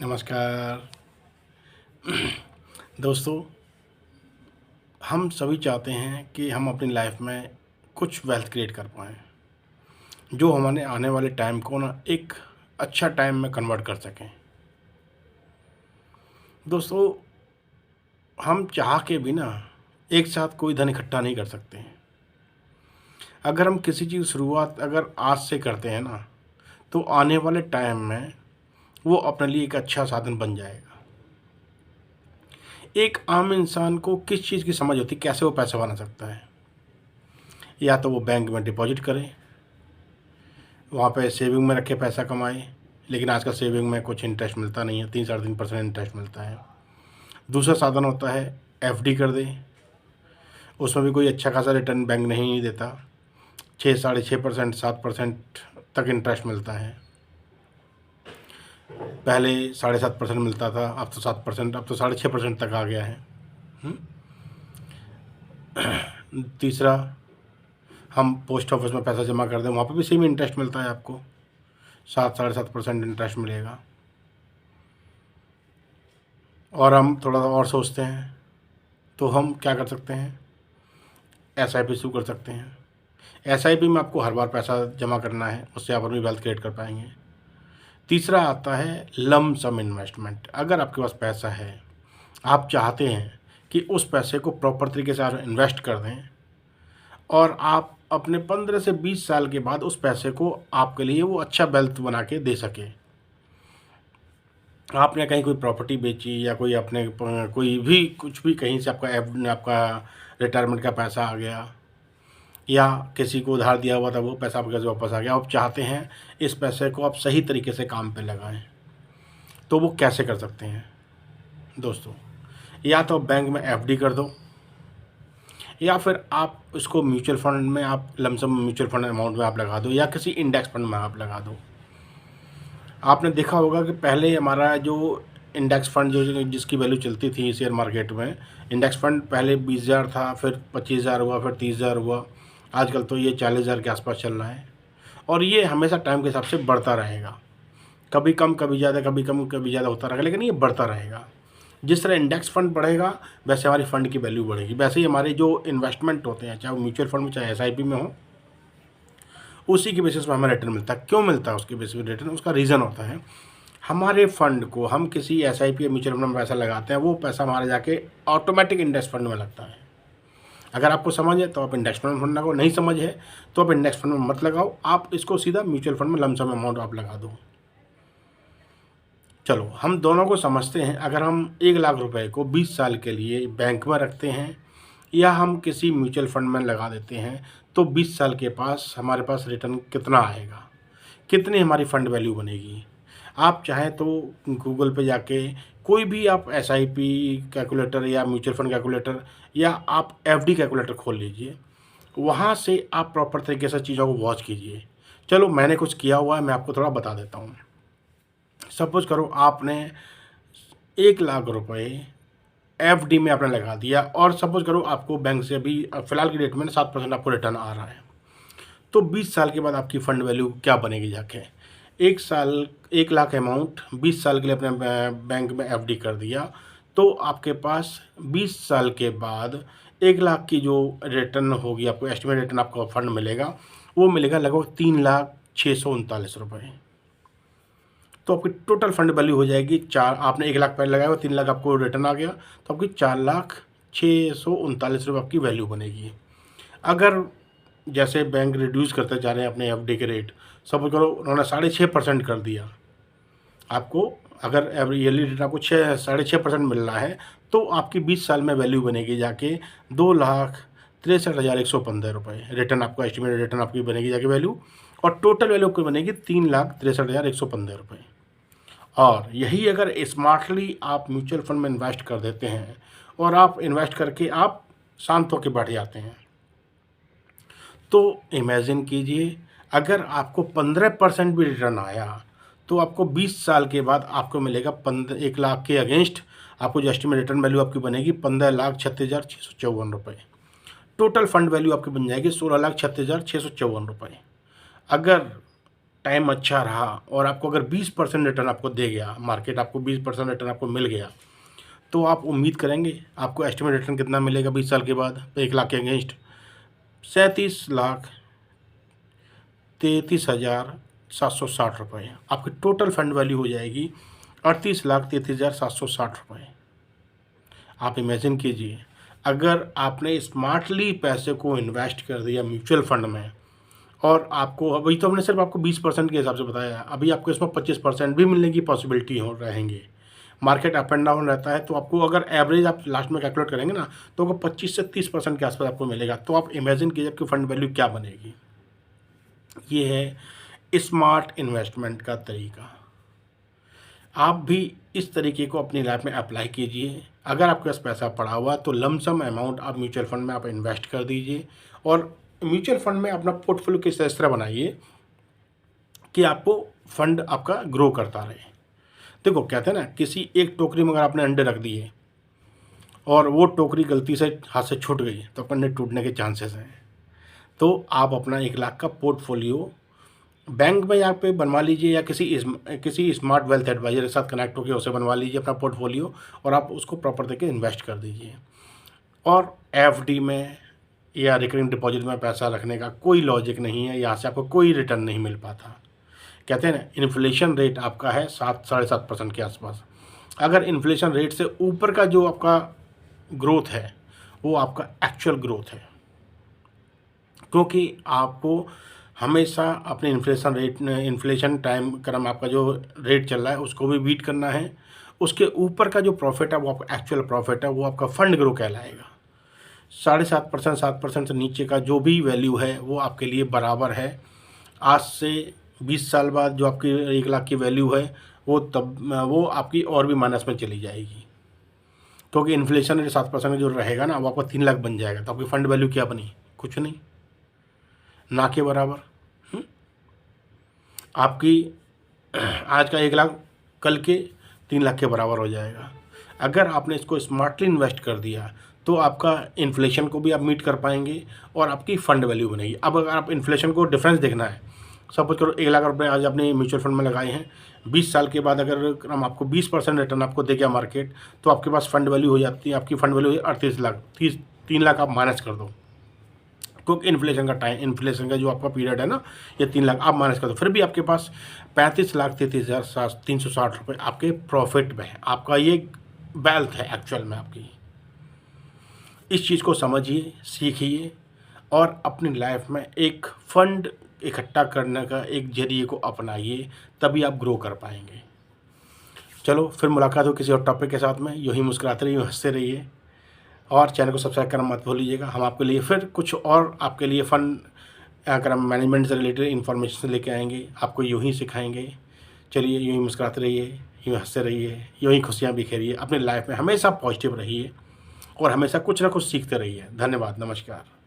नमस्कार दोस्तों। हम सभी चाहते हैं कि हम अपनी लाइफ में कुछ वेल्थ क्रिएट कर पाएँ, जो हमारे आने वाले टाइम को ना एक अच्छा टाइम में कन्वर्ट कर सकें। दोस्तों, हम चाह के भी ना एक साथ कोई धन इकट्ठा नहीं कर सकते हैं। अगर हम किसी चीज़ शुरुआत अगर आज से करते हैं ना, तो आने वाले टाइम में वो अपने लिए एक अच्छा साधन बन जाएगा। एक आम इंसान को किस चीज़ की समझ होती है, कैसे वो पैसा बना सकता है? या तो वो बैंक में डिपॉजिट करे, वहाँ पे सेविंग में रख के पैसा कमाए, लेकिन आजकल सेविंग में कुछ इंटरेस्ट मिलता नहीं है, 3-3.5% इंटरेस्ट मिलता है। दूसरा साधन होता है एफडी कर दे, उसमें भी कोई अच्छा खासा रिटर्न बैंक नहीं देता, 6-6.5%, 7% तक इंटरेस्ट मिलता है। पहले 7.5% मिलता था, अब तो 7%, अब तो 6.5% तक आ गया है। तीसरा, हम पोस्ट ऑफिस में पैसा जमा कर दें, वहाँ पर भी सेम इंटरेस्ट मिलता है आपको, 7-7.5% इंटरेस्ट मिलेगा। और हम थोड़ा सा और सोचते हैं तो हम क्या कर सकते हैं, एसआईपी शुरू कर सकते हैं। एसआईपी में आपको हर बार पैसा जमा करना है, उससे आप अपनी वेल्थ क्रिएट कर पाएंगे। तीसरा आता है लम सम इन्वेस्टमेंट। अगर आपके पास पैसा है, आप चाहते हैं कि उस पैसे को प्रॉपर तरीके से आप इन्वेस्ट कर दें और आप अपने 15 से 20 साल के बाद उस पैसे को आपके लिए वो अच्छा वेल्थ बना के दे सके। आपने कहीं कोई प्रॉपर्टी बेची या कोई अपने कोई भी कुछ भी कहीं से आपका रिटायरमेंट का पैसा आ गया, या किसी को उधार दिया हुआ था वो पैसा आपके पास वापस आ गया, आप चाहते हैं इस पैसे को आप सही तरीके से काम पे लगाएं, तो वो कैसे कर सकते हैं दोस्तों? या तो बैंक में एफडी कर दो, या फिर आप इसको म्यूचुअल फंड में आप लमसम म्यूचुअल फंड अमाउंट में आप लगा दो, या किसी इंडेक्स फंड में आप लगा दो। आपने देखा होगा कि पहले हमारा जो इंडेक्स फंड जो जिसकी वैल्यू चलती थी शेयर मार्केट में, इंडेक्स फंड पहले 20,000 था, फिर 25,000 हुआ, फिर 30,000 हुआ, आजकल तो ये 40,000 के आसपास चल रहा है। और ये हमेशा टाइम के हिसाब से बढ़ता रहेगा, कभी कम कभी ज़्यादा, कभी कम कभी ज़्यादा होता रहेगा, लेकिन ये बढ़ता रहेगा। जिस तरह इंडेक्स फंड बढ़ेगा वैसे हमारी फ़ंड की वैल्यू बढ़ेगी। वैसे ही हमारे जो इन्वेस्टमेंट होते हैं, चाहे वो म्यूचुअल फंड में चाहे एसआईपी में हो, उसी की बेसिस पर हमें रिटर्न मिलता है। क्यों मिलता है उसकी बेसिस पर रिटर्न? उसका रीज़न होता है, हमारे फंड को हम किसी एसआईपी या म्यूचुअल फंड में पैसा लगाते हैं, वो पैसा हमारे जाके ऑटोमेटिक इंडेक्स फंड में लगता है। अगर आपको समझ है तो आप इंडेक्स फंड में लगाओ, नहीं समझ है तो आप इंडेक्स फंड में मत लगाओ, आप इसको सीधा म्यूचुअल फंड में लमसम अमाउंट आप लगा दो। चलो हम दोनों को समझते हैं। अगर हम 1,00,000 रुपए को 20 साल के लिए बैंक में रखते हैं या हम किसी म्यूचुअल फंड में लगा देते हैं, तो 20 साल के पास हमारे पास रिटर्न कितना आएगा, कितनी हमारी फ़ंड वैल्यू बनेगी? आप चाहें तो गूगल पे जाके कोई भी आप एसआईपी कैलकुलेटर या म्यूचुअल फंड कैलकुलेटर या आप एफडी कैलकुलेटर खोल लीजिए, वहाँ से आप प्रॉपर तरीके से चीज़ों को वॉच कीजिए। चलो मैंने कुछ किया हुआ है, मैं आपको थोड़ा बता देता हूँ। सपोज़ करो आपने 1,00,000 रुपए एफडी में आपने लगा दिया, और सपोज़ करो आपको बैंक से अभी फ़िलहाल की डेट में 7% आपको रिटर्न आ रहा है, तो 20 साल के बाद आपकी फ़ंड वैल्यू क्या बनेगी जाके? 1,00,000 अमाउंट 20 साल के लिए अपने बैंक में एफडी कर दिया, तो आपके पास 20 साल के बाद 1,00,000 की जो रिटर्न होगी, आपको एस्टिमेट रिटर्न आपको फंड मिलेगा, वो मिलेगा लगभग 3,639 रुपये। तो आपकी टोटल फंड वैल्यू हो जाएगी चार, आपने 1,00,000 पहले लगाया, 3,00,000 आपको रिटर्न आ गया, तो आपकी 4,639 रुपये आपकी वैल्यू बनेगी। अगर जैसे बैंक रिड्यूस करते जा रहे हैं अपने एफडी के रेट, सपोज करो उन्होंने 6.5% कर दिया, आपको अगर एवरी ईयरली रिटर्न आपको 6.5% मिल रहा है, तो आपकी 20 साल में वैल्यू बनेगी जाके 2,63,115 रुपये। रिटर्न आपको एस्टिमेटेड रिटर्न आपकी बनेगी जाके वैल्यू, और टोटल वैल्यू आपकी बनेगी 3,63,115 रुपये। और यही अगर स्मार्टली आप म्यूचुअल फंड में इन्वेस्ट कर देते हैं और आप इन्वेस्ट करके आप शांत होकर बैठ जाते हैं, तो इमेजिन कीजिए अगर आपको 15% भी रिटर्न आया, तो आपको 20 साल के बाद आपको मिलेगा 1,00,000 के अगेंस्ट आपको जो एस्टिमेट रिटर्न वैल्यू आपकी बनेगी 15,36,654 रुपये। टोटल फंड वैल्यू आपकी बन जाएगी 16,36,654 रुपये। अगर टाइम अच्छा रहा और आपको अगर 20% रिटर्न आपको दे गया, मार्केट आपको 20% रिटर्न आपको मिल गया, तो आप उम्मीद करेंगे आपको एस्टिमेट रिटर्न कितना मिलेगा 20 साल के बाद 1 लाख के अगेंस्ट? 37,33,760 रुपये आपकी टोटल फंड वैल्यू हो जाएगी। 38,33,760 रुपये। आप इमेजिन कीजिए, अगर आपने स्मार्टली पैसे को इन्वेस्ट कर दिया म्यूचुअल फंड में, और आपको अभी तो हमने सिर्फ आपको 20% के हिसाब से बताया, अभी आपको इसमें 25% भी मिलने की पॉसिबिलिटी हो रहेंगे। मार्केट अप एंड डाउन रहता है, तो आपको अगर एवरेज आप लास्ट में कैलकुलेट करेंगे ना, तो आपको 25 से 30% के आसपास आपको मिलेगा। तो आप इमेजिन कीजिए आपकी फंड वैल्यू क्या बनेगी। ये है स्मार्ट इन्वेस्टमेंट का तरीका। आप भी इस तरीके को अपनी लाइफ में अप्लाई कीजिए। अगर आपके पास पैसा पड़ा हुआ तो लमसम अमाउंट आप म्यूचुअल फंड में आप इन्वेस्ट कर दीजिए, और म्यूचुअल फंड में अपना पोर्टफोलियो किस तरह बनाइए कि आपको फंड आपका ग्रो करता रहे। देखो, कहते हैं ना, किसी एक टोकरी में अगर आपने अंडे रख दिए और वो टोकरी गलती से हाथ से छूट गई तो अंडे टूटने के चांसेस हैं। तो आप अपना 1 लाख का पोर्टफोलियो बैंक में यहाँ पे बनवा लीजिए, या किसी स्मार्ट वेल्थ एडवाइजर के साथ कनेक्ट होकर उसे बनवा लीजिए अपना पोर्टफोलियो, और आप उसको प्रॉपर तरीके इन्वेस्ट कर दीजिए। और एफडी में या रिकरिंग डिपॉजिट में पैसा रखने का कोई लॉजिक नहीं है, यहाँ से आपको कोई रिटर्न नहीं मिल पाता। कहते हैं ना, इन्फ्लेशन रेट आपका है 7-7.5% के आसपास। अगर इन्फ्लेशन रेट से ऊपर का जो आपका ग्रोथ है वो आपका एक्चुअल ग्रोथ है, क्योंकि आपको हमेशा अपने इन्फ्लेशन टाइम क्रम आपका जो रेट चल रहा है उसको भी बीट करना है। उसके ऊपर का जो प्रॉफिट है वो आपका एक्चुअल प्रॉफिट है, वो आपका फंड ग्रो कहलाएगा। 7.5%, 7% से नीचे का जो भी वैल्यू है वो आपके लिए बराबर है। आज से 20 साल बाद जो आपकी 1 लाख की वैल्यू है वो आपकी और भी माइनस में चली जाएगी, क्योंकि इन्फ्लेशन रेट 7% जो रहेगा ना वो आपका 3 लाख बन जाएगा। तो आपकी फंड वैल्यू क्या बनी? कुछ नहीं, ना के बराबर। आपकी आज का 1 लाख कल के 3 लाख के बराबर हो जाएगा। अगर आपने इसको स्मार्टली इन्वेस्ट कर दिया तो आपका इन्फ्लेशन को भी आप मीट कर पाएंगे और आपकी फ़ंड वैल्यू बनेगी। अब अगर आप इन्फ्लेशन को डिफरेंस देखना है, सपोज करो 1 लाख रुपये आज आपने म्यूचुअल फंड में लगाए हैं, 20 साल के बाद अगर हम आपको 20% रिटर्न आपको दे गया मार्केट, तो आपके पास फंड वैल्यू हो जाती है, आपकी फंड वैल्यू 38 लाख। 3 लाख आप माइनस कर दो, क्योंकि इन्फ्लेशन का जो आपका पीरियड है ना, ये 3 लाख आप माइनस कर दो, फिर भी आपके पास 35,33,360 रुपये आपके प्रॉफिट में है। आपका ये वेल्थ है एक्चुअल में आपकी। इस चीज़ को समझिए, सीखिए और अपनी लाइफ में एक फंड इकट्ठा करने का एक जरिए को अपनाइए, तभी आप ग्रो कर पाएंगे। चलो फिर मुलाकात हो किसी और टॉपिक के साथ में। यूँ ही मुस्कुराते रहिए, हंसते रहिए, और चैनल को सब्सक्राइब करना मत भूलिएगा। हम आपके लिए फिर कुछ और आपके लिए फ़न क्रम मैनेजमेंट से रिलेटेड इन्फॉर्मेशन लेके आएंगे, आपको यूँ ही सिखाएंगे। चलिए, यूँ ही मुस्कुराते रहिए, यूँ हंसते रहिए, यूँ ही खुशियाँ बिखेरिए। अपनी लाइफ में हमेशा पॉजिटिव रहिए और हमेशा कुछ ना कुछ सीखते रहिए। धन्यवाद, नमस्कार।